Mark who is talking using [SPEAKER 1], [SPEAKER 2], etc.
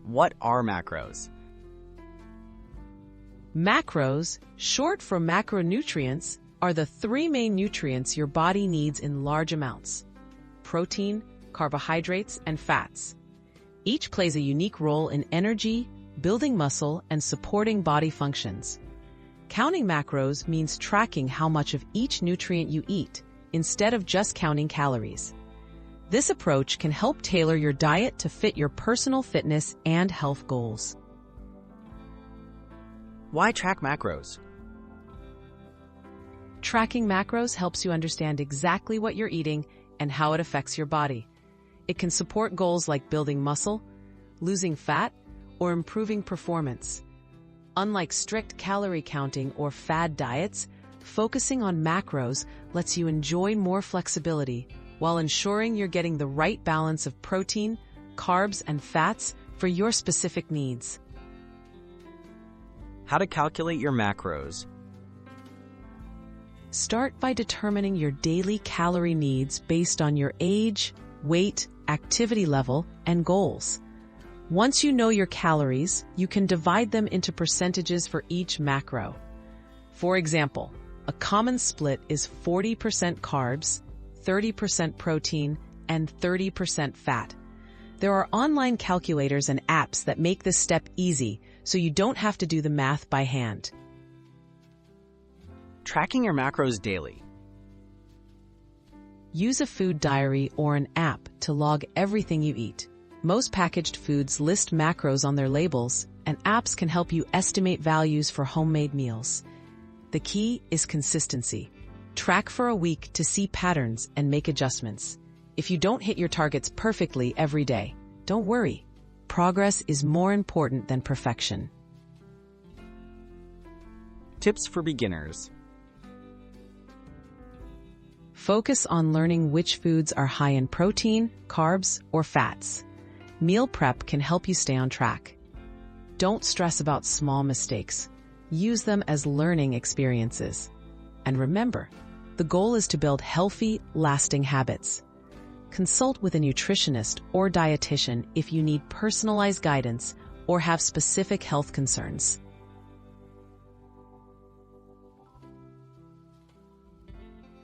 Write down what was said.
[SPEAKER 1] What are macros?
[SPEAKER 2] Macros, short for macronutrients, are the three main nutrients your body needs in large amounts: protein, carbohydrates, and fats. Each plays a unique role in energy, building muscle, and supporting body functions. Counting macros means tracking how much of each nutrient you eat, instead of just counting calories. This approach can help tailor your diet to fit your personal fitness and health goals.
[SPEAKER 1] Why track macros?
[SPEAKER 2] Tracking macros helps you understand exactly what you're eating and how it affects your body. It can support goals like building muscle, losing fat, or improving performance. Unlike strict calorie counting or fad diets, focusing on macros lets you enjoy more flexibility while ensuring you're getting the right balance of protein, carbs, and fats for your specific needs.
[SPEAKER 1] How to calculate your macros?
[SPEAKER 2] Start by determining your daily calorie needs based on your age, weight, activity level, and goals. Once you know your calories, you can divide them into percentages for each macro. For example, a common split is 40% carbs, 30% protein, and 30% fat. There are online calculators and apps that make this step easy, so you don't have to do the math by hand.
[SPEAKER 1] Tracking your macros daily.
[SPEAKER 2] Use a food diary or an app to log everything you eat. Most packaged foods list macros on their labels, and apps can help you estimate values for homemade meals. The key is consistency. Track for a week to see patterns and make adjustments. If you don't hit your targets perfectly every day, don't worry. Progress is more important than perfection.
[SPEAKER 1] Tips for beginners.
[SPEAKER 2] Focus on learning which foods are high in protein, carbs, or fats. Meal prep can help you stay on track. Don't stress about small mistakes. Use them as learning experiences. And remember, the goal is to build healthy, lasting habits. Consult with a nutritionist or dietitian if you need personalized guidance or have specific health concerns.